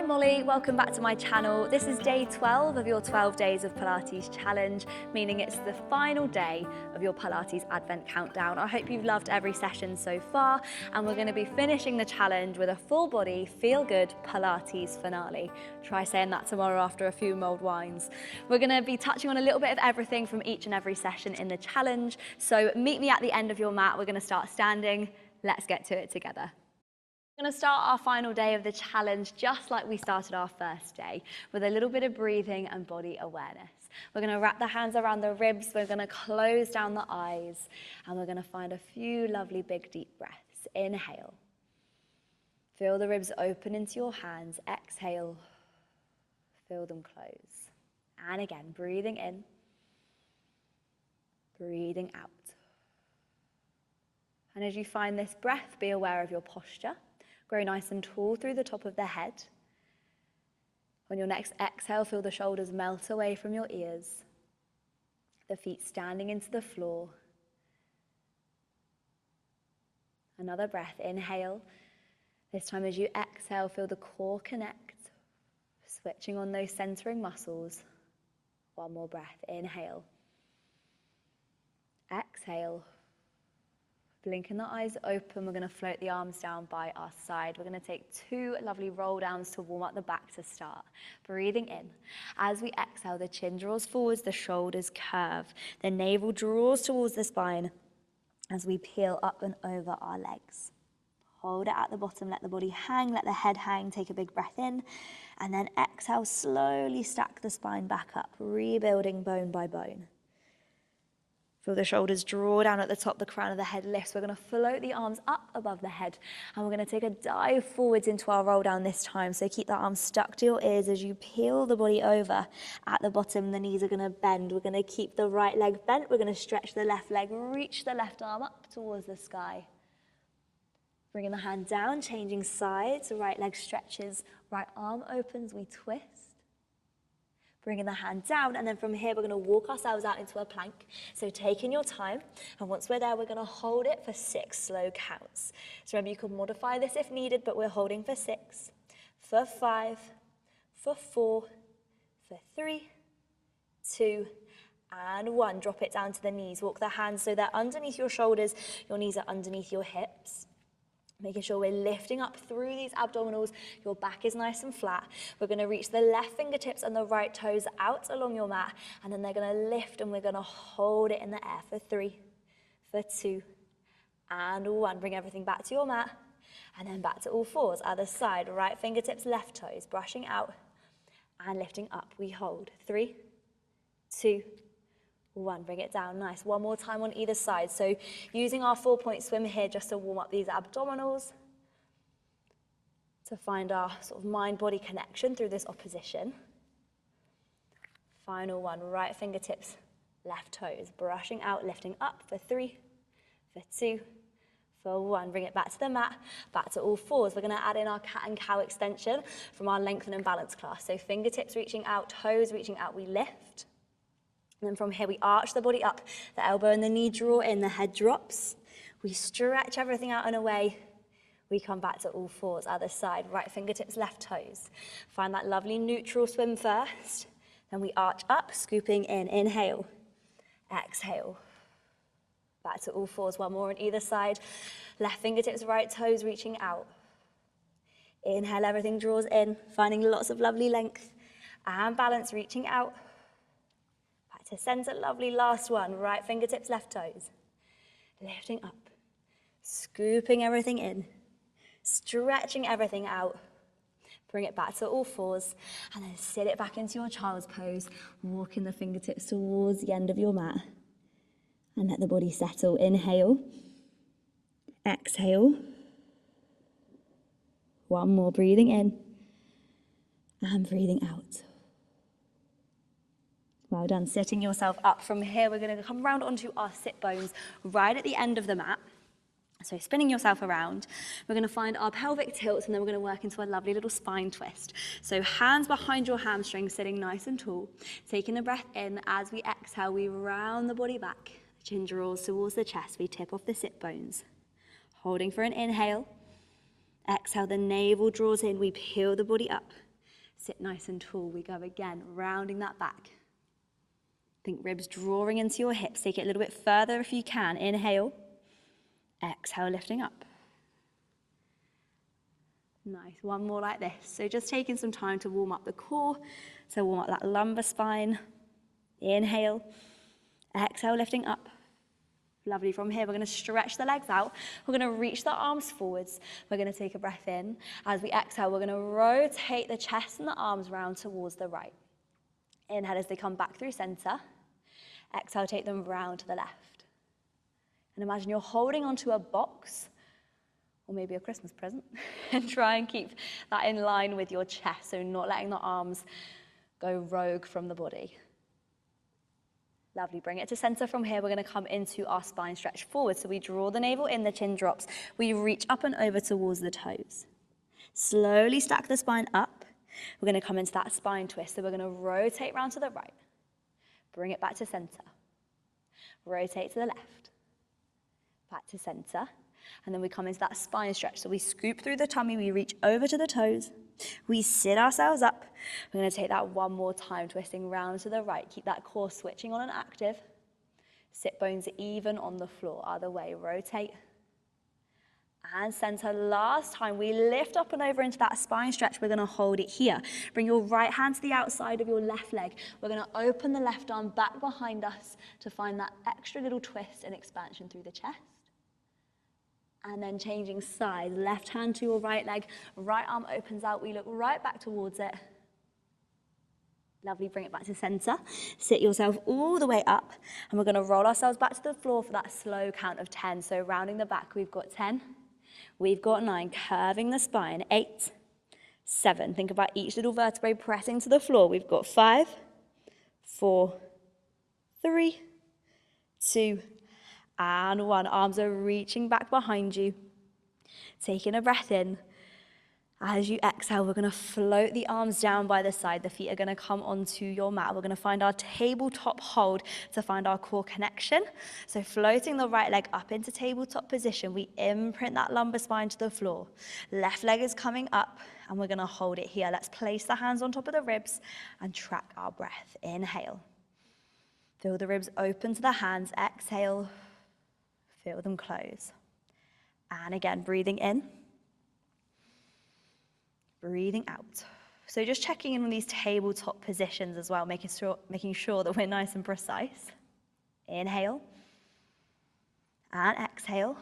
I'm Molly, welcome back to my channel. This is day 12 of your 12 Days of Pilates challenge, meaning it's the final day of your Pilates Advent countdown. I hope you've loved every session so far, and we're going to be finishing the challenge with a full body, feel good Pilates finale. Try saying that tomorrow after a few mulled wines. We're going to be touching on a little bit of everything from each and every session in the challenge, so meet me at the end of your mat. We're going to start standing. Let's get to it together. We're going to start our final day of the challenge just like we started our first day, with a little bit of breathing and body awareness. We're going to wrap the hands around the ribs, we're going to close down the eyes, and we're going to find a few lovely big deep breaths. Inhale. Feel the ribs open into your hands. Exhale. Feel them close. And again, breathing in, breathing out. And as you find this breath, be aware of your posture. Grow nice and tall through the top of the head. On your next exhale, feel the shoulders melt away from your ears. The feet standing into the floor. Another breath, inhale. This time as you exhale, feel the core connect. Switching on those centering muscles. One more breath, inhale. Exhale. Blinking the eyes open, we're going to float the arms down by our side. We're going to take 2 lovely roll downs to warm up the back to start. Breathing in. As we exhale, the chin draws forwards, the shoulders curve. The navel draws towards the spine as we peel up and over our legs. Hold it at the bottom, let the body hang, let the head hang, take a big breath in. And then exhale, slowly stack the spine back up, rebuilding bone by bone. Feel the shoulders draw down at the top, the crown of the head lifts. We're going to float the arms up above the head, and we're going to take a dive forwards into our roll down this time. So keep the arms stuck to your ears as you peel the body over. At the bottom, the knees are going to bend. We're going to keep the right leg bent. We're going to stretch the left leg, reach the left arm up towards the sky. Bringing the hand down, changing sides. Right leg stretches, right arm opens, we twist. Bringing the hand down, and then from here we're going to walk ourselves out into a plank. So taking your time, and once we're there, we're going to hold it for 6 slow counts. So remember, you can modify this if needed, but we're holding for 6, for 5, for 4, for 3, 2, and 1. Drop it down to the knees. Walk the hands so they're underneath your shoulders, your knees are underneath your hips. Making sure we're lifting up through these abdominals, your back is nice and flat. We're going to reach the left fingertips and the right toes out along your mat, and then they're going to lift, and we're going to hold it in the air for 3, for 2, and 1. Bring everything back to your mat, and then back to all fours. Other side, right fingertips, left toes, brushing out and lifting up. We hold. 3, 2, 1, bring it down, nice. One more time on either side. So using our 4-point swim here just to warm up these abdominals, to find our sort of mind-body connection through this opposition. Final one, right fingertips, left toes, brushing out, lifting up for 3, for 2, for 1. Bring it back to the mat, back to all fours. We're going to add in our cat and cow extension from our lengthen and balance class. So fingertips reaching out, toes reaching out, we lift. And then from here, we arch the body up, the elbow and the knee draw in, the head drops. We stretch everything out and away. We come back to all fours, other side, right fingertips, left toes. Find that lovely neutral swim first. Then we arch up, scooping in. Inhale, exhale. Back to all fours, one more on either side. Left fingertips, right toes reaching out. Inhale, everything draws in, finding lots of lovely length. And balance, reaching out. To center, lovely, last one, right fingertips, left toes. Lifting up, scooping everything in, stretching everything out. Bring it back to all fours, and then sit it back into your child's pose, walking the fingertips towards the end of your mat. And let the body settle. Inhale, exhale. One more, breathing in, and breathing out. Well done, setting yourself up. From here, we're going to come round onto our sit bones right at the end of the mat. So spinning yourself around, we're going to find our pelvic tilts, and then we're going to work into a lovely little spine twist. So hands behind your hamstrings, sitting nice and tall. Taking the breath in, as we exhale, we round the body back. The chin draws towards the chest, we tip off the sit bones. Holding for an inhale. Exhale, the navel draws in, we peel the body up. Sit nice and tall. We go again, rounding that back. Think ribs drawing into your hips. Take it a little bit further if you can. Inhale. Exhale, lifting up. Nice. One more like this. So just taking some time to warm up the core. So warm up that lumbar spine. Inhale. Exhale, lifting up. Lovely. From here, we're going to stretch the legs out. We're going to reach the arms forwards. We're going to take a breath in. As we exhale, we're going to rotate the chest and the arms round towards the right. Inhale as they come back through center. Exhale, take them round to the left. And imagine you're holding onto a box, or maybe a Christmas present, and try and keep that in line with your chest, so not letting the arms go rogue from the body. Lovely, bring it to center. From here, we're going to come into our spine stretch forward. So we draw the navel in, the chin drops. We reach up and over towards the toes. Slowly stack the spine up. We're going to come into that spine twist. So we're going to rotate round to the right. Bring it back to center. Rotate to the left. Back to center. And then we come into that spine stretch. So we scoop through the tummy. We reach over to the toes. We sit ourselves up. We're going to take that one more time, twisting round to the right. Keep that core switching on and active. Sit bones even on the floor. Other way, rotate. And center. Last time, we lift up and over into that spine stretch. We're going to hold it here. Bring your right hand to the outside of your left leg. We're going to open the left arm back behind us to find that extra little twist and expansion through the chest. And then changing sides, left hand to your right leg, right arm opens out, we look right back towards it. Lovely, bring it back to center. Sit yourself all the way up, and we're gonna roll ourselves back to the floor for that slow count of 10. So rounding the back, we've got 10, we've got 9, curving the spine, 8, 7. Think about each little vertebrae pressing to the floor. We've got 5, 4, 3, 2, and 1. Arms are reaching back behind you. Taking a breath in. As you exhale, we're going to float the arms down by the side. The feet are going to come onto your mat. We're going to find our tabletop hold to find our core connection. So floating the right leg up into tabletop position, we imprint that lumbar spine to the floor. Left leg is coming up, and we're going to hold it here. Let's place the hands on top of the ribs and track our breath. Inhale. Feel the ribs open to the hands. Exhale. Feel them close. And again, breathing in. Breathing out. So just checking in on these tabletop positions as well, making sure that we're nice and precise. Inhale. And exhale.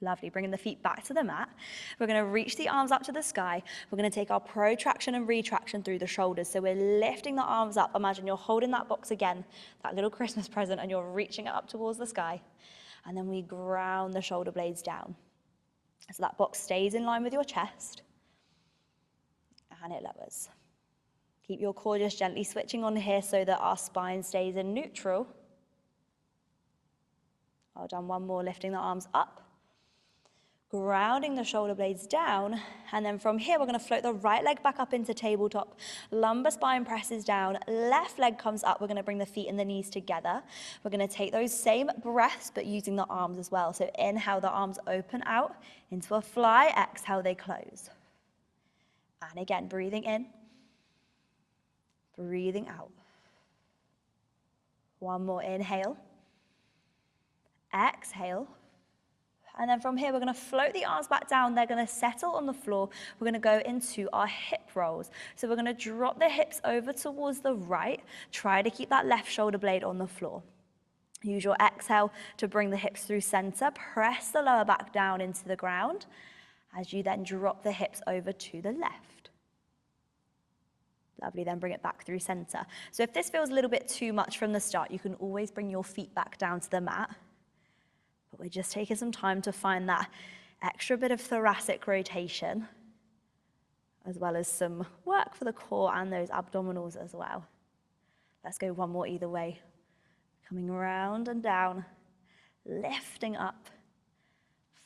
Lovely. Bringing the feet back to the mat. We're going to reach the arms up to the sky. We're going to take our protraction and retraction through the shoulders. So we're lifting the arms up. Imagine you're holding that box again, that little Christmas present, and you're reaching it up towards the sky. And then we ground the shoulder blades down. So that box stays in line with your chest. And it lowers. Keep your core just gently switching on here so that our spine stays in neutral. Well done. One more, lifting the arms up. Grounding the shoulder blades down, and then from here we're going to float the right leg back up into tabletop. Lumbar spine presses down, left leg comes up. We're going to bring the feet and the knees together. We're going to take those same breaths but using the arms as well. So inhale, the arms open out into a fly. Exhale, they close. And again, breathing in, breathing out. One more, inhale, exhale. And then from here, we're going to float the arms back down. They're going to settle on the floor. We're going to go into our hip rolls. So we're going to drop the hips over towards the right. Try to keep that left shoulder blade on the floor. Use your exhale to bring the hips through center. Press the lower back down into the ground as you then drop the hips over to the left. Lovely, then bring it back through center. So if this feels a little bit too much from the start, you can always bring your feet back down to the mat. But we're just taking some time to find that extra bit of thoracic rotation, as well as some work for the core and those abdominals as well. Let's go one more either way. Coming round and down, lifting up.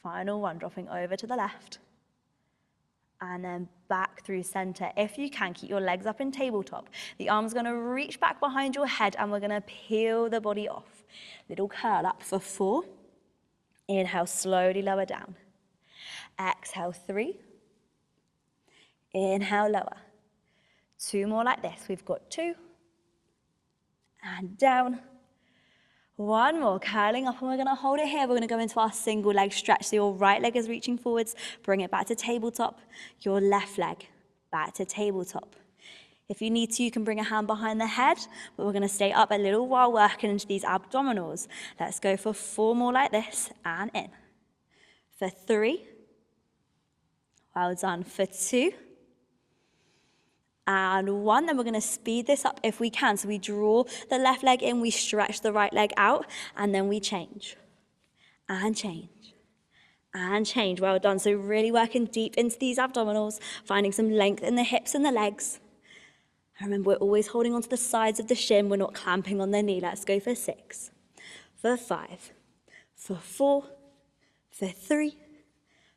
Final one, dropping over to the left. And then back through center. If you can, keep your legs up in tabletop. The arm's going to reach back behind your head, and we're going to peel the body off. Little curl up for 4. Inhale, slowly lower down. Exhale, 3. Inhale, lower. 2 more like this. We've got 2. And down. 1 more, curling up, and we're going to hold it here. We're going to go into our single leg stretch. So your right leg is reaching forwards. Bring it back to tabletop. Your left leg back to tabletop. If you need to, you can bring a hand behind the head, but we're going to stay up a little while working into these abdominals. Let's go for 4 more like this, and in. For 3. Well done. For 2. And 1, then we're going to speed this up if we can. So we draw the left leg in, we stretch the right leg out, and then we change. And change. And change. Well done. So really working deep into these abdominals, finding some length in the hips and the legs. And remember, we're always holding onto the sides of the shin. We're not clamping on the knee. Let's go for 6. For 5. For 4. For 3.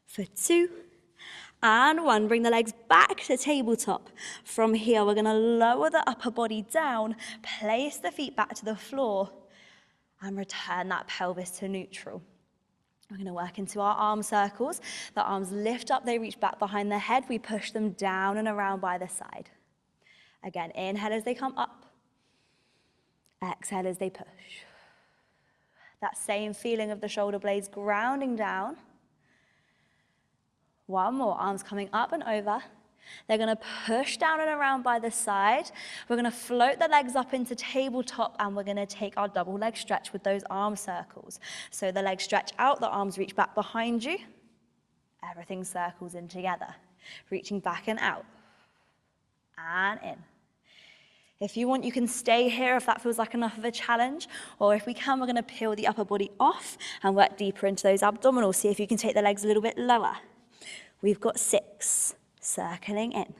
For 2. And 1, bring the legs back to tabletop. From here, we're going to lower the upper body down, place the feet back to the floor, and return that pelvis to neutral. We're going to work into our arm circles. The arms lift up, they reach back behind the head. We push them down and around by the side. Again, inhale as they come up. Exhale as they push. That same feeling of the shoulder blades grounding down. 1 more, arms coming up and over. They're going to push down and around by the side. We're going to float the legs up into tabletop, and we're going to take our double leg stretch with those arm circles. So the legs stretch out, the arms reach back behind you. Everything circles in together. Reaching back and out. And in. If you want, you can stay here if that feels like enough of a challenge, or if we can, we're going to peel the upper body off and work deeper into those abdominals. See if you can take the legs a little bit lower. We've got 6, circling in.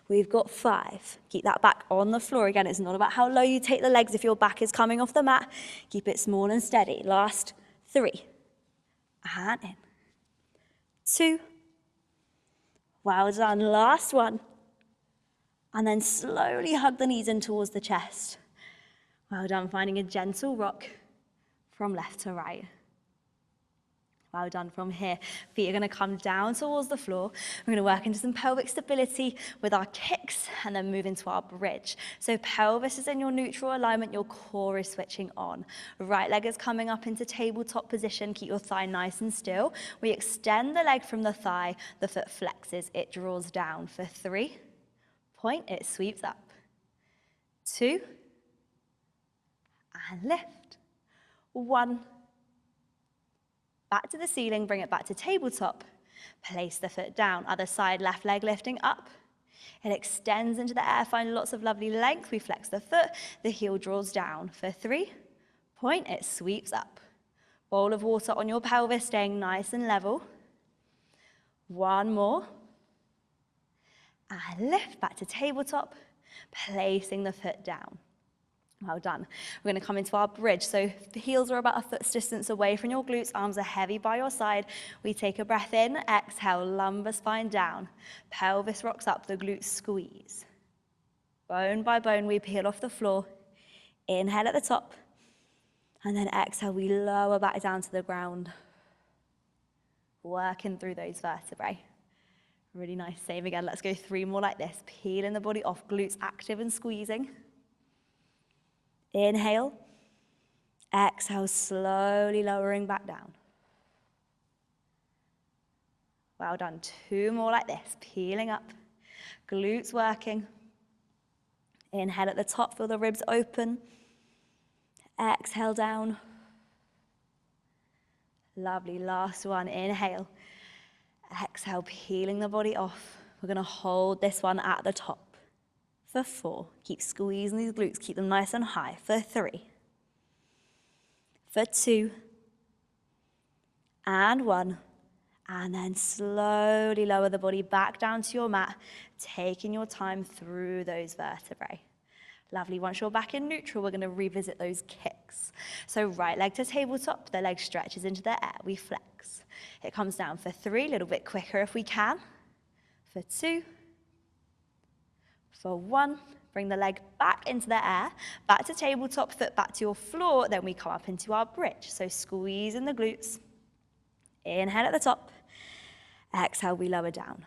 We've got 5. Keep that back on the floor. Again, it's not about how low you take the legs. If your back is coming off the mat, keep it small and steady. Last 3. And in. 2. Well done. Last 1. And then slowly hug the knees in towards the chest. Well done. Finding a gentle rock from left to right. Well done. From here, feet are going to come down towards the floor. We're going to work into some pelvic stability with our kicks and then move into our bridge. So pelvis is in your neutral alignment, your core is switching on. Right leg is coming up into tabletop position. Keep your thigh nice and still. We extend the leg from the thigh, the foot flexes, it draws down. For 3, point, it sweeps up. 2, and lift. 1, back to the ceiling, bring it back to tabletop. Place the foot down. Other side, left leg lifting up. It extends into the air, find lots of lovely length. We flex the foot, the heel draws down. For 3, point, it sweeps up. Bowl of water on your pelvis, staying nice and level. 1 more. And lift back to tabletop, placing the foot down. Well done. We're going to come into our bridge. So the heels are about a foot's distance away from your glutes. Arms are heavy by your side. We take a breath in. Exhale, lumbar spine down. Pelvis rocks up, the glutes squeeze. Bone by bone, we peel off the floor. Inhale at the top. And then exhale, we lower back down to the ground. Working through those vertebrae. Really nice. Same again. Let's go 3 more like this. Peeling the body off, glutes active and squeezing. Inhale. Exhale, slowly lowering back down. Well done. 2 more like this. Peeling up. Glutes working. Inhale at the top, feel the ribs open. Exhale down. Lovely. Last one. Inhale. Exhale, peeling the body off. We're going to hold this one at the top. For 4, keep squeezing these glutes, keep them nice and high. For 3, for 2, and 1. And then slowly lower the body back down to your mat, taking your time through those vertebrae. Lovely. Once you're back in neutral, we're going to revisit those kicks. So right leg to tabletop, the leg stretches into the air. We flex. It comes down for 3, a little bit quicker if we can. For 2, for 1, bring the leg back into the air, back to tabletop, foot back to your floor, then we come up into our bridge. So squeeze in the glutes, inhale at the top, exhale, we lower down.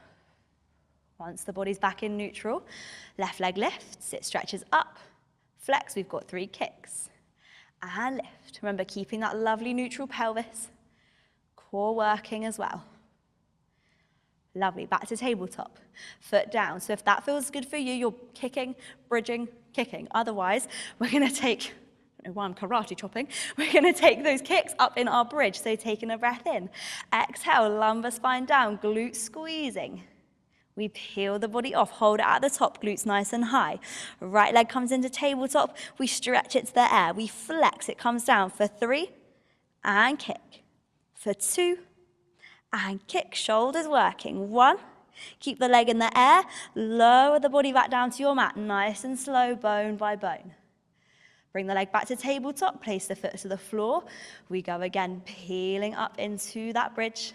Once the body's back in neutral, left leg lifts, it stretches up, flex, we've got 3 kicks, and lift. Remember, keeping that lovely neutral pelvis, core working as well. Lovely, back to tabletop, foot down. So if that feels good for you, you're kicking, bridging, kicking. Otherwise, we're gonna take, I don't know why I'm karate chopping, we're gonna take those kicks up in our bridge. So taking a breath in, exhale, lumbar spine down, glute squeezing. We peel the body off, hold it at the top, glutes nice and high. Right leg comes into tabletop, we stretch it to the air. We flex, it comes down for 3, and kick. For 2, and kick, shoulders working. 1, keep the leg in the air, lower the body back down to your mat, nice and slow, bone by bone. Bring the leg back to tabletop, place the foot to the floor. We go again, peeling up into that bridge.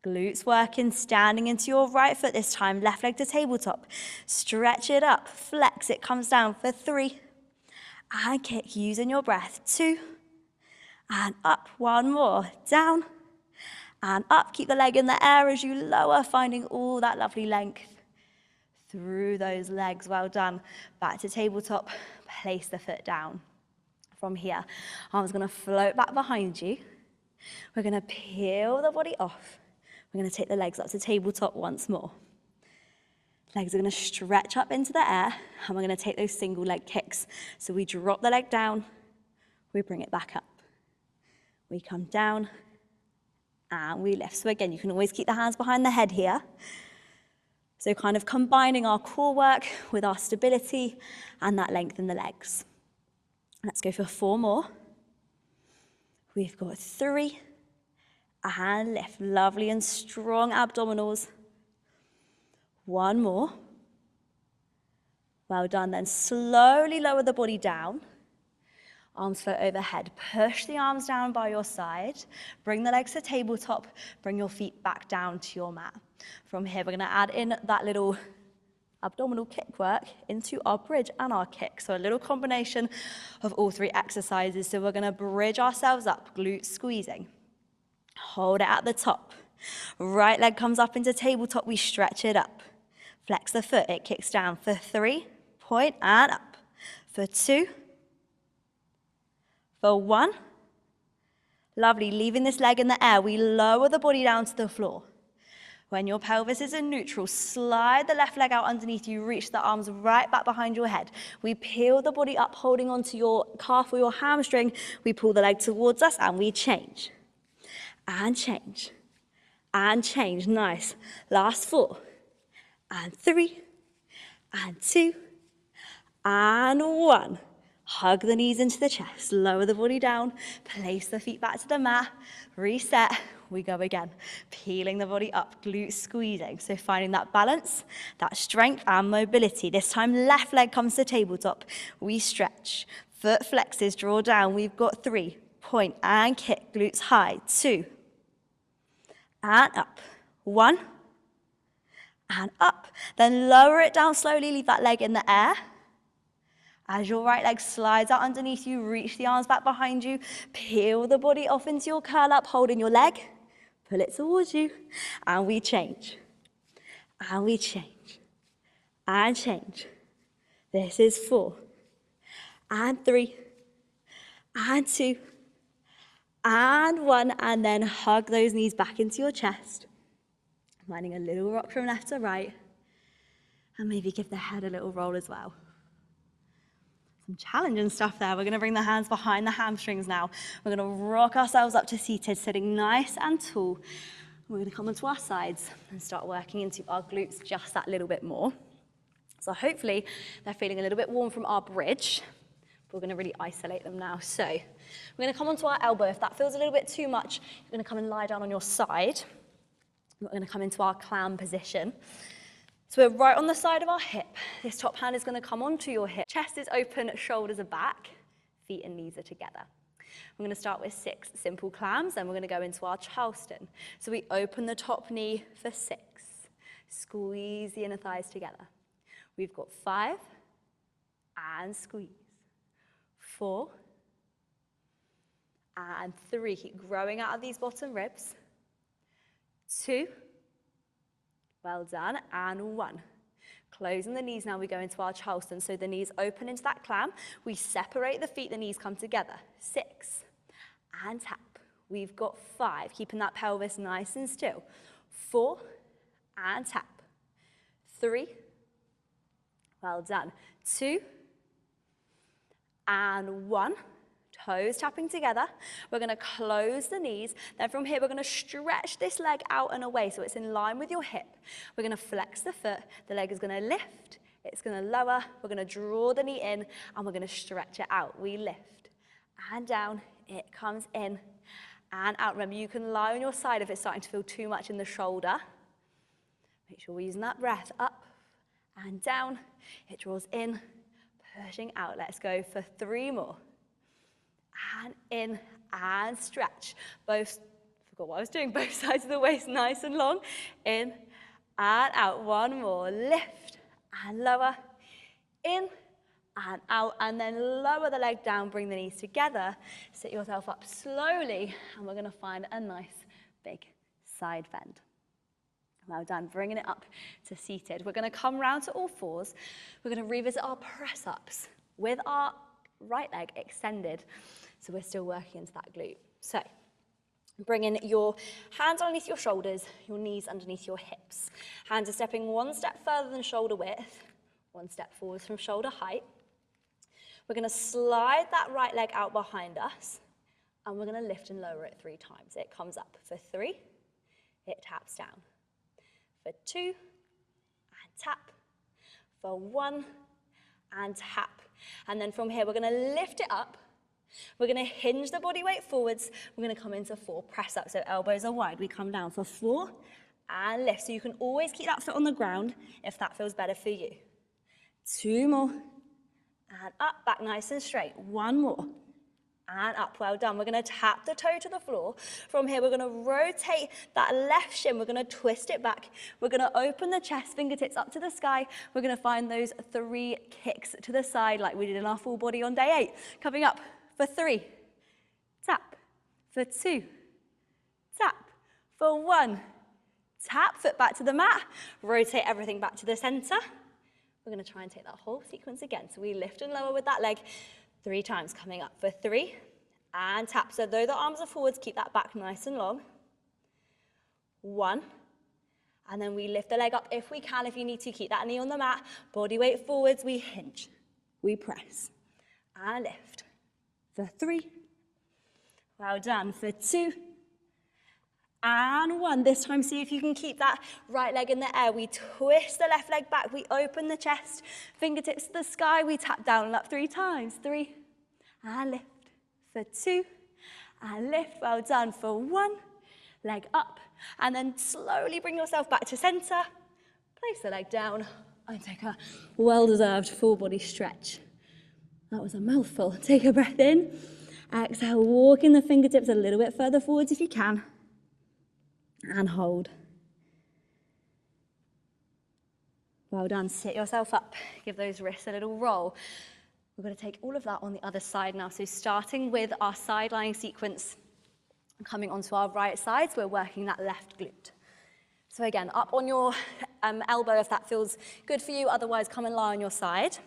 Glutes working, standing into your right foot this time, left leg to tabletop. Stretch it up, flex, it comes down for 3. And kick, using your breath. 2, and up, 1 more, down, and up. Keep the leg in the air as you lower, finding all that lovely length through those legs. Well done. Back to tabletop, place the foot down. From here, arms gonna float back behind you. We're gonna peel the body off. We're going to take the legs up to tabletop once more. Legs are going to stretch up into the air, and we're going to take those single leg kicks. So we drop the leg down, we bring it back up. We come down, and we lift. So again, you can always keep the hands behind the head here. So kind of combining our core work with our stability and that length in the legs. Let's go for 4 more. We've got 3, and lift, lovely and strong abdominals. 1 more. Well done, then slowly lower the body down. Arms float overhead, push the arms down by your side. Bring the legs to tabletop, bring your feet back down to your mat. From here, we're gonna add in that little abdominal kick work into our bridge and our kick. So a little combination of all 3 exercises. So we're gonna bridge ourselves up, glute squeezing. Hold it at the top. Right leg comes up into tabletop, we stretch it up. Flex the foot, it kicks down for 3, point and up. For 2, for 1. Lovely, leaving this leg in the air, we lower the body down to the floor. When your pelvis is in neutral, slide the left leg out underneath you, reach the arms right back behind your head. We peel the body up, holding onto your calf or your hamstring. We pull the leg towards us and we change. And change, and change, nice. Last 4, and 3, and 2, and 1. Hug the knees into the chest, lower the body down, place the feet back to the mat, reset, we go again. Peeling the body up, glute squeezing. So finding that balance, that strength and mobility. This time left leg comes to tabletop, we stretch, foot flexes, draw down, we've got 3, point and kick, glutes high, 2, and up, 1, and up. Then lower it down slowly, leave that leg in the air. As your right leg slides out underneath you, reach the arms back behind you, peel the body off into your curl up, holding your leg, pull it towards you, and we change, and we change, and change. This is 4, and 3, and 2, and 1, and then hug those knees back into your chest. Finding a little rock from left to right, and maybe give the head a little roll as well. Some challenging stuff there. We're gonna bring the hands behind the hamstrings now. We're gonna rock ourselves up to seated, sitting nice and tall. We're gonna come onto our sides and start working into our glutes just that little bit more. So hopefully they're feeling a little bit warm from our bridge. We're gonna really isolate them now. So we're gonna come onto our elbow. If that feels a little bit too much, you're gonna come and lie down on your side. We're gonna come into our clown position. So we're right on the side of our hip. This top hand is gonna come onto your hip. Chest is open, shoulders are back, feet and knees are together. We're gonna start with 6 simple clams, then we're gonna go into our Charleston. So we open the top knee for 6. Squeeze the inner thighs together. We've got 5, and squeeze. 4, and 3. Keep growing out of these bottom ribs. 2, Well done, and 1. Closing the knees, now we go into our Charleston. So the knees open into that clam. We separate the feet, the knees come together. 6, and tap. We've got 5, keeping that pelvis nice and still. 4, and tap. 3, well done. 2, and 1. Toes tapping together. We're going to close the knees. Then from here, we're going to stretch this leg out and away so it's in line with your hip. We're going to flex the foot. The leg is going to lift. It's going to lower. We're going to draw the knee in, and we're going to stretch it out. We lift and down. It comes in and out. Remember, you can lie on your side if it's starting to feel too much in the shoulder. Make sure we're using that breath up and down. It draws in, pushing out. Let's go for 3 more. And in and stretch. Both sides of the waist nice and long. In and out. 1 more. Lift and lower. In and out. And then lower the leg down. Bring the knees together. Sit yourself up slowly. And we're going to find a nice big side bend. Well done. Bringing it up to seated. We're going to come round to all fours. We're going to revisit our press-ups with our right leg extended. So we're still working into that glute. So bringing your hands underneath your shoulders, your knees underneath your hips. Hands are stepping 1 step further than shoulder width, 1 step forward from shoulder height. We're going to slide that right leg out behind us, and we're going to lift and lower it 3 times. It comes up for 3, it taps down. For 2, and tap. For 1, and tap. And then from here, we're going to lift it up. We're going to hinge the body weight forwards. We're going to come into 4 press up. So elbows are wide. We come down for 4 and lift. So you can always keep that foot on the ground if that feels better for you. 2 more. And up, back nice and straight. 1 more. And up, well done. We're going to tap the toe to the floor. From here, we're going to rotate that left shin. We're going to twist it back. We're going to open the chest, fingertips up to the sky. We're going to find those 3 kicks to the side like we did in our full body on day 8. Coming up for 3, tap. For 2, tap. For 1, tap. Foot back to the mat. Rotate everything back to the center. We're going to try and take that whole sequence again. So we lift and lower with that leg 3 times. Coming up for 3 and tap. So though the arms are forwards, keep that back nice and long. 1, and then we lift the leg up if we can. If you need to, keep that knee on the mat. Body weight forwards, we hinge. We press and lift. For 3, well done. For 2 and 1. This time, see if you can keep that right leg in the air. We twist the left leg back. We open the chest, fingertips to the sky. We tap down and up 3 times. 3 and lift. For 2 and lift. Well done. For 1, leg up. And then slowly bring yourself back to center. Place the leg down and take a well-deserved full body stretch. That was a mouthful. Take a breath in. Exhale, walking the fingertips a little bit further forwards if you can. And hold. Well done. Sit yourself up. Give those wrists a little roll. We're going to take all of that on the other side now. So starting with our side lying sequence, coming onto our right side, so we're working that left glute. So again, up on your elbow if that feels good for you. Otherwise, come and lie on your side.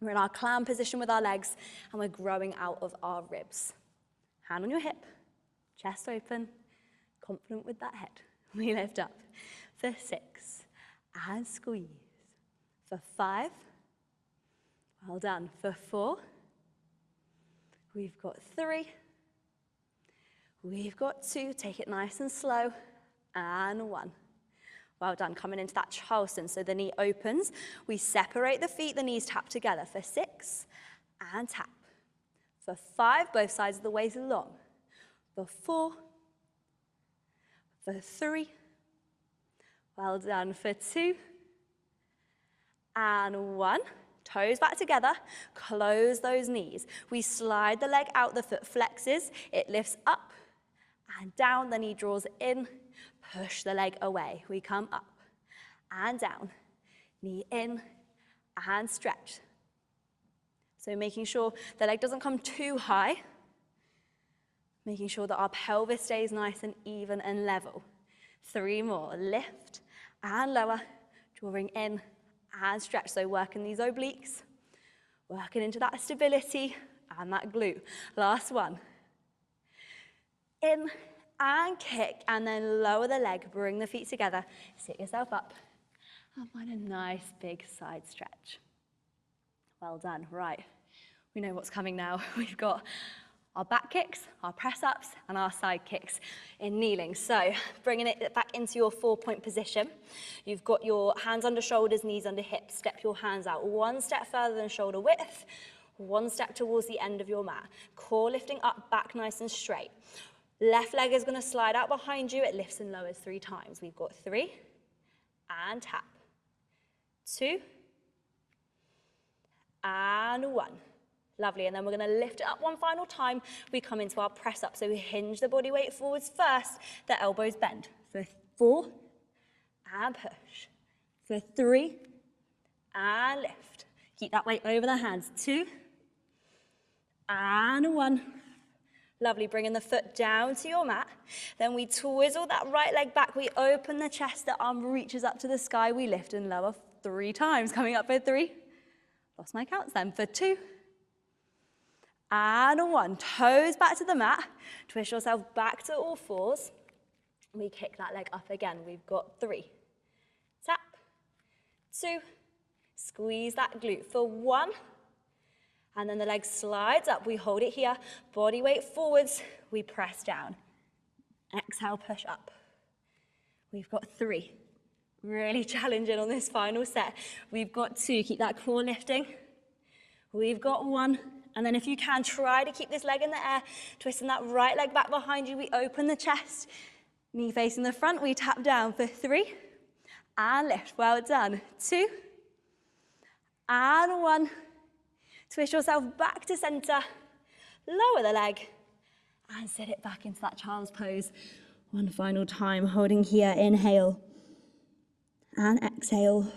We're in our clam position with our legs, and we're growing out of our ribs. Hand on your hip, chest open, confident with that head. We lift up for 6 and squeeze. For 5, well done. For 4, we've got 3, we've got 2, take it nice and slow, and 1. Well done, coming into that Charleston. So the knee opens, we separate the feet, the knees tap together for 6 and tap. For 5, both sides of the waist long. For 4, for 3, well done. For 2 and 1, toes back together, close those knees. We slide the leg out, the foot flexes, it lifts up and down, the knee draws in. Push the leg away. We come up and down, knee in and stretch. So making sure the leg doesn't come too high, making sure that our pelvis stays nice and even and level. 3 more, lift and lower, drawing in and stretch. So working these obliques, working into that stability and that glute. Last one. In and kick, and then lower the leg, bring the feet together, sit yourself up, and find a nice big side stretch. Well done. Right, we know what's coming now. We've got our back kicks, our press-ups, and our side kicks in kneeling. So bringing it back into your 4-point position. You've got your hands under shoulders, knees under hips. Step your hands out 1 step further than shoulder width, 1 step towards the end of your mat. Core lifting up, back nice and straight. Left leg is going to slide out behind you. It lifts and lowers 3 times. We've got 3, and tap. 2, and 1. Lovely, and then we're going to lift it up 1 final time. We come into our press up, so we hinge the body weight forwards first, the elbows bend. For 4, and push. For 3, and lift. Keep that weight over the hands. 2, and 1. Lovely, bringing the foot down to your mat. Then we twizzle that right leg back. We open the chest, the arm reaches up to the sky. We lift and lower 3 times. Coming up for 3. Lost my counts then. For 2. And 1. Toes back to the mat. Twist yourself back to all 4s. We kick that leg up again. We've got 3. Tap. 2. Squeeze that glute for 1. And then the leg slides up. We hold it here. Body weight forwards. We press down. Exhale, push up. We've got 3. Really challenging on this final set. We've got 2. Keep that core lifting. We've got 1. And then if you can, try to keep this leg in the air. Twisting that right leg back behind you. We open the chest. Knee facing the front. We tap down for 3. And lift. Well done. 2. And 1. Twist yourself back to center, lower the leg, and sit it back into that child's pose. 1 final time, holding here, inhale, and exhale.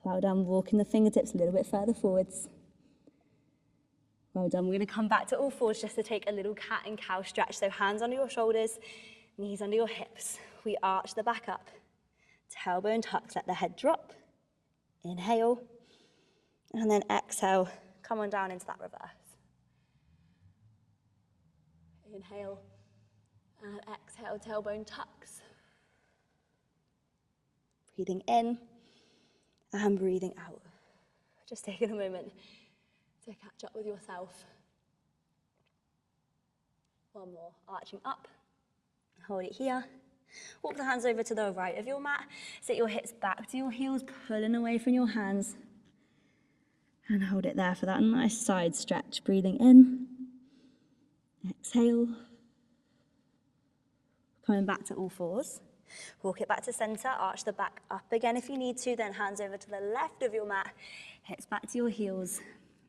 Well done, walking the fingertips a little bit further forwards. Well done, we're gonna come back to all 4s just to take a little cat and cow stretch. So hands under your shoulders, knees under your hips. We arch the back up, tailbone tucks, let the head drop. Inhale, and then exhale. Come on down into that reverse. Inhale and exhale, tailbone tucks. Breathing in and breathing out. Just taking a moment to catch up with yourself. 1 more, arching up. Hold it here. Walk the hands over to the right of your mat. Sit your hips back to your heels, pulling away from your hands. And hold it there for that nice side stretch. Breathing in, exhale. Coming back to all 4s. Walk it back to center, arch the back up again if you need to, then hands over to the left of your mat, hips back to your heels,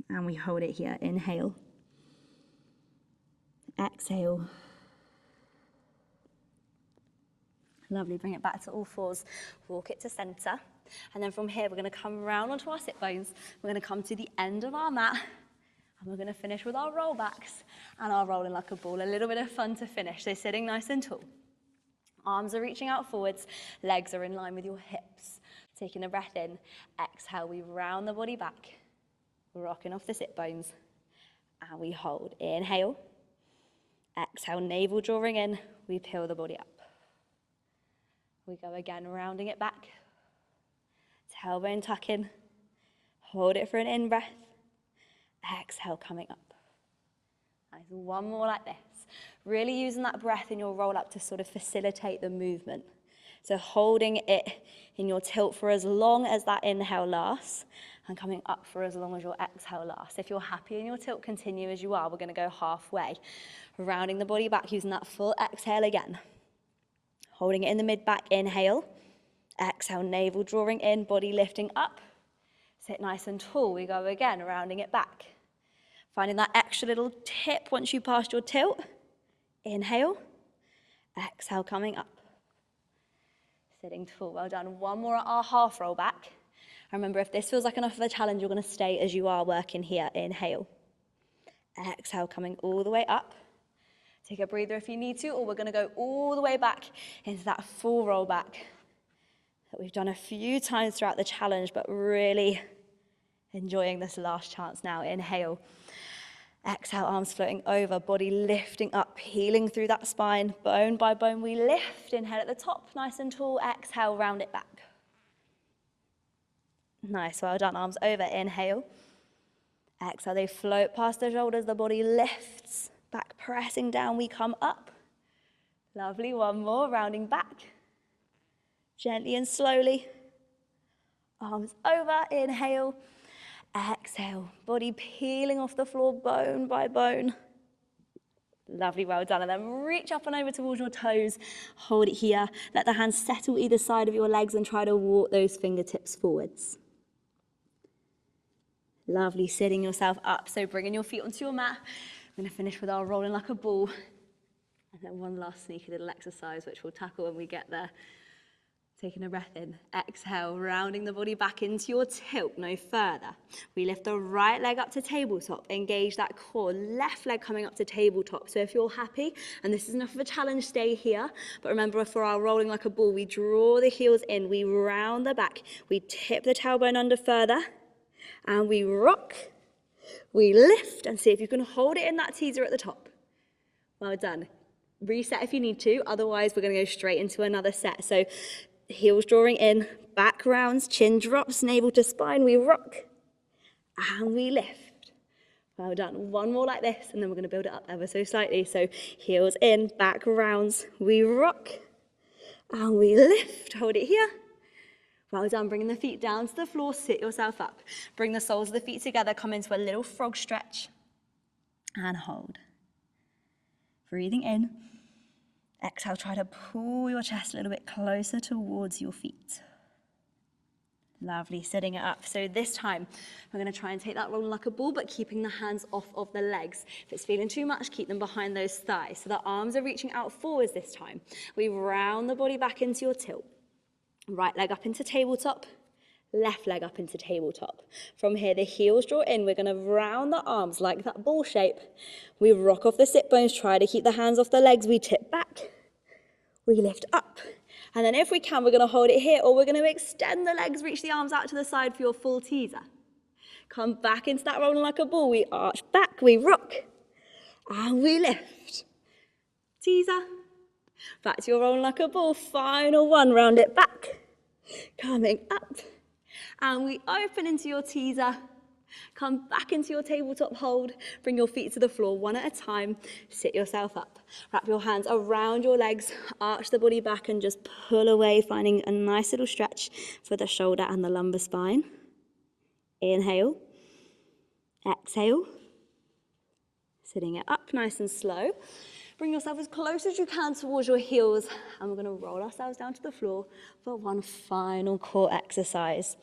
and we hold it here. Inhale, exhale. Lovely, bring it back to all 4s. Walk it to center. And then from here, we're going to come round onto our sit bones. We're going to come to the end of our mat. And we're going to finish with our rollbacks and our rolling like a ball. A little bit of fun to finish. So sitting nice and tall. Arms are reaching out forwards. Legs are in line with your hips. Taking a breath in. Exhale, we round the body back. Rocking off the sit bones. And we hold. Inhale. Exhale, navel drawing in. We peel the body up. We go again, rounding it back. Tailbone tuck in. Hold it for an in-breath. Exhale, coming up. Nice. 1 more like this. Really using that breath in your roll-up to sort of facilitate the movement. So holding it in your tilt for as long as that inhale lasts, and coming up for as long as your exhale lasts. If you're happy in your tilt, continue as you are. We're going to go halfway. Rounding the body back, using that full exhale again. Holding it in the mid-back, inhale. Exhale, navel drawing in, body lifting up. Sit nice and tall. We go again, rounding it back. Finding that extra little tip once you passed your tilt. Inhale. Exhale, coming up. Sitting tall. Well done. 1 more at our half roll back. Remember, if this feels like enough of a challenge, you're going to stay as you are working here. Inhale. Exhale, coming all the way up. Take a breather if you need to, or we're going to go all the way back into that full roll back. that we've done a few times throughout the challenge, but really enjoying this last chance now. Inhale. Exhale, arms floating over, body lifting up, peeling through that spine. Bone by bone, we lift. Inhale at the top, nice and tall. Exhale, round it back. Nice, well done. Arms over, inhale. Exhale, they float past the shoulders, the body lifts. Back pressing down, we come up. Lovely, one more, rounding back. Gently and slowly. Arms over, inhale. Exhale, body peeling off the floor, bone by bone. Lovely, well done. And then reach up and over towards your toes. Hold it here. Let the hands settle either side of your legs and try to walk those fingertips forwards. Lovely, sitting yourself up. So bringing your feet onto your mat. We're going to finish with our rolling like a ball. And then one last sneaky little exercise, which we'll tackle when we get there. Taking a breath in, exhale, rounding the body back into your tilt, no further. We lift the right leg up to tabletop, engage that core, left leg coming up to tabletop. So if you're happy, and this is enough of a challenge, stay here. But remember, for our rolling like a ball, we draw the heels in, we round the back, we tip the tailbone under further, and we rock, we lift, and see if you can hold it in that teaser at the top. Well done. Reset if you need to, otherwise we're going to go straight into another set. So heels drawing in, back rounds, chin drops, navel to spine, we rock, and we lift. Well done. One more like this, and then we're going to build it up ever so slightly. So heels in, back rounds, we rock, and we lift. Hold it here. Well done. Bringing the feet down to the floor, sit yourself up. Bring the soles of the feet together, come into a little frog stretch, and hold. Breathing in. Exhale, try to pull your chest a little bit closer towards your feet. Lovely, sitting it up. So this time, we're going to try and take that rolling like a ball, but keeping the hands off of the legs. If it's feeling too much, keep them behind those thighs. So the arms are reaching out forwards this time. We round the body back into your tilt. Right leg up into tabletop, left leg up into tabletop. From here, the heels draw in. We're going to round the arms like that ball shape. We rock off the sit bones, try to keep the hands off the legs. We tip back, we lift up. And then if we can, we're going to hold it here, or we're going to extend the legs, reach the arms out to the side for your full teaser. Come back into that rolling like a ball. We arch back, we rock, and we lift. Teaser. Back to your rolling like a ball. Final one, round it back. Coming up. And we open into your teaser. Come back into your tabletop hold. Bring your feet to the floor one at a time. Sit yourself up. Wrap your hands around your legs. Arch the body back and just pull away, finding a nice little stretch for the shoulder and the lumbar spine. Inhale. Exhale. Sitting it up nice and slow. Bring yourself as close as you can towards your heels, and we're going to roll ourselves down to the floor for one final core exercise.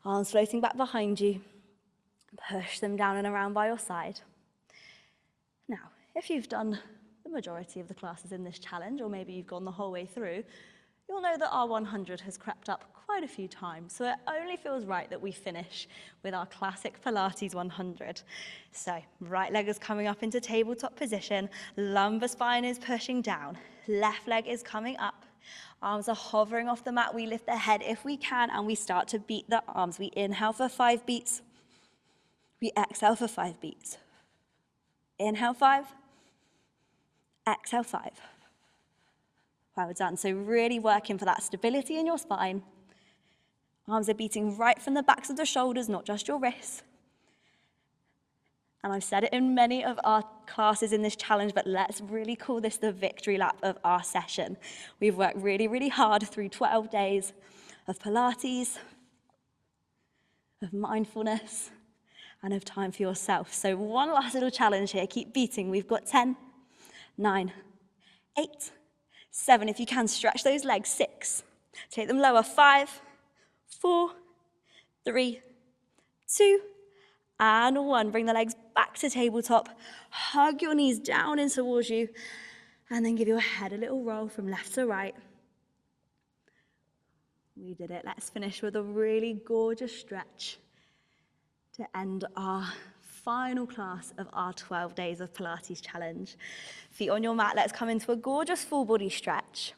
Arms floating back behind you. Push them down and around by your side. Now, if you've done the majority of the classes in this challenge, or maybe you've gone the whole way through, you'll know that our 100 has crept up quite a few times, so it only feels right that we finish with our classic Pilates 100. So, right leg is coming up into tabletop position, lumbar spine is pushing down, left leg is coming up, arms are hovering off the mat, we lift the head if we can, and we start to beat the arms. We inhale for 5 beats, we exhale for 5 beats. Inhale 5, exhale 5. Well done. So really working for that stability in your spine. Arms are beating right from the backs of the shoulders, not just your wrists. And I've said it in many of our classes in this challenge, but let's really call this the victory lap of our session. We've worked really, really hard through 12 days of Pilates, of mindfulness, and of time for yourself. So one last little challenge here. Keep beating. We've got 10, 9, 8, 7, if you can, stretch those legs. 6, take them lower. 5, 4, 3, 2, and 1. Bring the legs back to tabletop. Hug your knees down in towards you, and then give your head a little roll from left to right. We did it. Let's finish with a really gorgeous stretch to end our final class of our 12 days of Pilates challenge. Feet on your mat, let's come into a gorgeous full body stretch.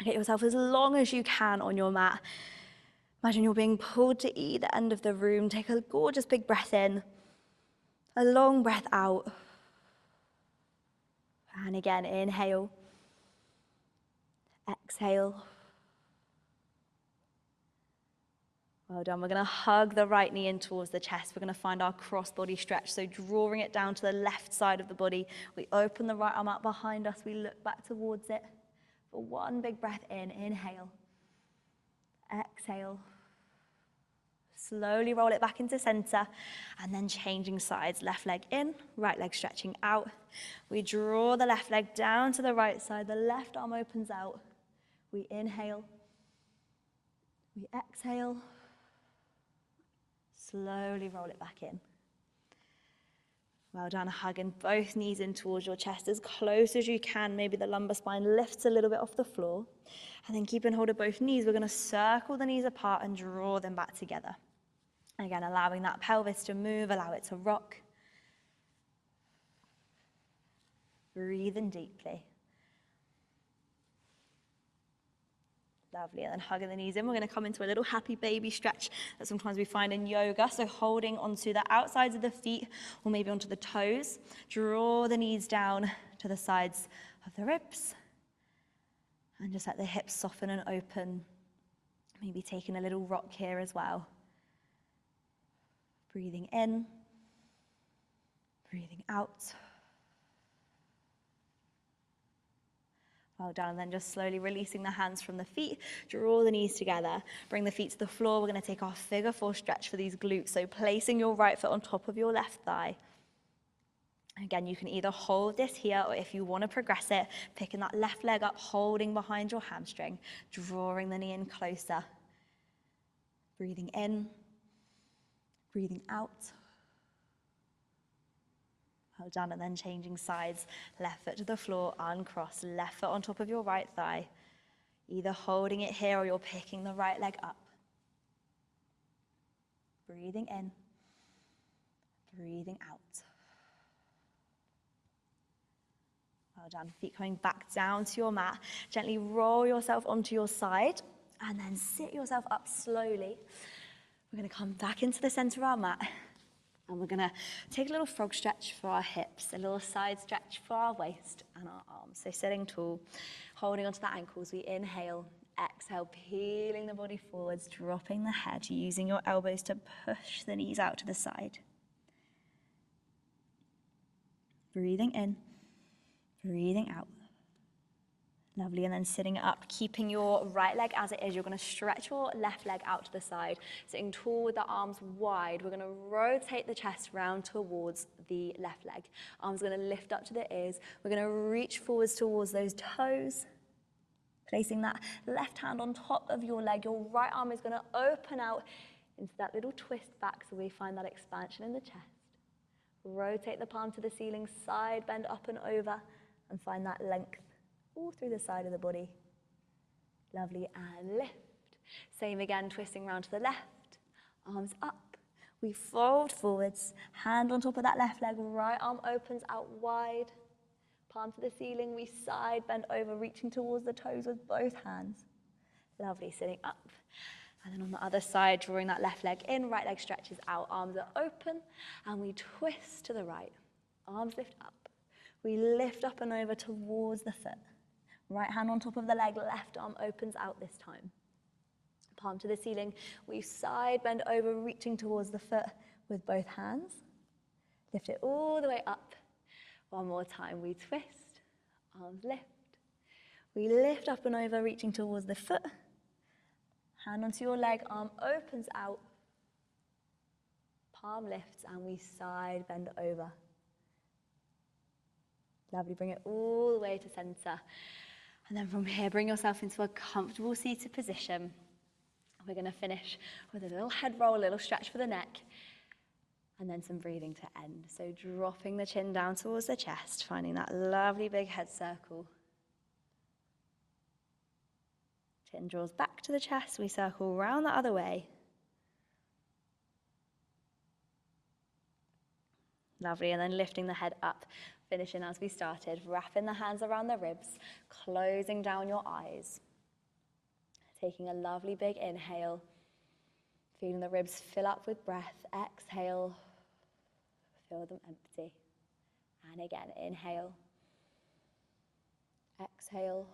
Get yourself as long as you can on your mat. Imagine you're being pulled to either end of the room. Take a gorgeous big breath in, a long breath out. And again, inhale, exhale. Well done. We're going to hug the right knee in towards the chest. We're going to find our cross-body stretch. So drawing it down to the left side of the body. We open the right arm out behind us. We look back towards it. For one big breath in, inhale, exhale. Slowly roll it back into center, and then changing sides. Left leg in, right leg stretching out. We draw the left leg down to the right side. The left arm opens out. We inhale. We exhale. Slowly roll it back in. Well done. Hugging both knees in towards your chest as close as you can. Maybe the lumbar spine lifts a little bit off the floor. And then keeping hold of both knees, we're going to circle the knees apart and draw them back together. Again, allowing that pelvis to move, allow it to rock. Breathe in deeply. Lovely, and then hugging the knees in, we're going to come into a little happy baby stretch that sometimes we find in yoga. So holding onto the outsides of the feet or maybe onto the toes. Draw the knees down to the sides of the ribs. And just let the hips soften and open. Maybe taking a little rock here as well. Breathing in, breathing out. Well done, and then just slowly releasing the hands from the feet. Draw the knees together. Bring the feet to the floor. We're going to take our figure 4 stretch for these glutes. So placing your right foot on top of your left thigh. Again, you can either hold this here, or if you want to progress it, picking that left leg up, holding behind your hamstring, drawing the knee in closer. Breathing in. Breathing out. Well done, and then changing sides. Left foot to the floor, uncross. Left foot on top of your right thigh. Either holding it here or you're picking the right leg up. Breathing in. Breathing out. Well done. Feet coming back down to your mat. Gently roll yourself onto your side and then sit yourself up slowly. We're going to come back into the center of our mat, and we're going to take a little frog stretch for our hips, a little side stretch for our waist and our arms. So sitting tall, holding onto the ankles, we inhale, exhale, peeling the body forwards, dropping the head, using your elbows to push the knees out to the side. Breathing in, breathing out. Lovely, and then sitting up, keeping your right leg as it is. You're going to stretch your left leg out to the side, sitting tall with the arms wide. We're going to rotate the chest round towards the left leg. Arms going to lift up to the ears. We're going to reach forwards towards those toes, placing that left hand on top of your leg. Your right arm is going to open out into that little twist back, so we find that expansion in the chest. Rotate the palm to the ceiling, side bend up and over, and find that length all through the side of the body. Lovely, and lift. Same again, twisting round to the left, arms up. We fold forwards, hand on top of that left leg, right arm opens out wide, palm to the ceiling, we side bend over, reaching towards the toes with both hands. Lovely, sitting up. And then on the other side, drawing that left leg in, right leg stretches out, arms are open, and we twist to the right. Arms lift up. We lift up and over towards the foot. Right hand on top of the leg, left arm opens out this time. Palm to the ceiling, we side bend over, reaching towards the foot with both hands. Lift it all the way up. One more time, we twist, arms lift. We lift up and over, reaching towards the foot. Hand onto your leg, arm opens out. Palm lifts, and we side bend over. Lovely, bring it all the way to center. And then from here, bring yourself into a comfortable seated position. We're going to finish with a little head roll, a little stretch for the neck, and then some breathing to end. So dropping the chin down towards the chest, finding that lovely big head circle. Chin draws back to the chest, we circle round the other way. Lovely, and then lifting the head up, finishing as we started, wrapping the hands around the ribs, closing down your eyes. Taking a lovely big inhale, feeling the ribs fill up with breath. Exhale, feel them empty. And again, inhale, exhale,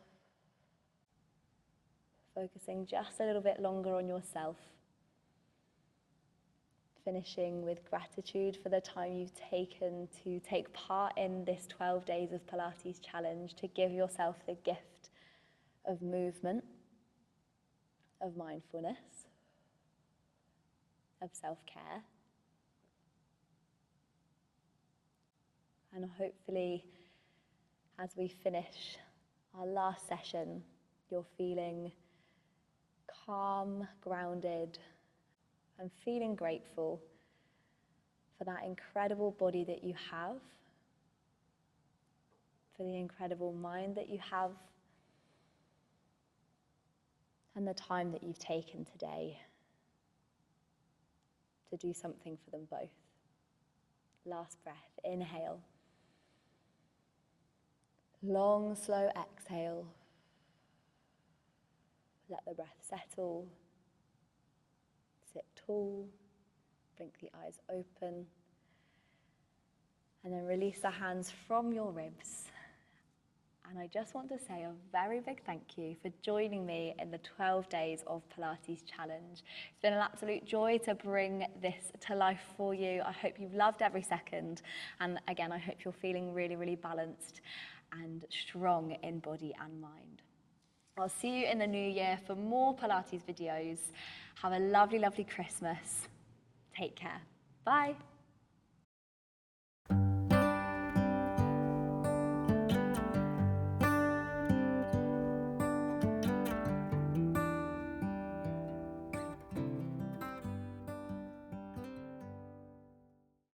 focusing just a little bit longer on yourself. Finishing with gratitude for the time you've taken to take part in this 12 Days of Pilates challenge, to give yourself the gift of movement, of mindfulness, of self-care. And hopefully, as we finish our last session, you're feeling calm, grounded, and feeling grateful for that incredible body that you have, for the incredible mind that you have, and the time that you've taken today to do something for them both. Last breath, inhale. Long, slow exhale. Let the breath settle. Sit tall. Blink the eyes open. And then release the hands from your ribs. And I just want to say a very big thank you for joining me in the 12 Days of Pilates Challenge. It's been an absolute joy to bring this to life for you. I hope you've loved every second. And again, I hope you're feeling really, really balanced and strong in body and mind. I'll see you in the new year for more Pilates videos. Have a lovely, lovely Christmas. Take care. Bye.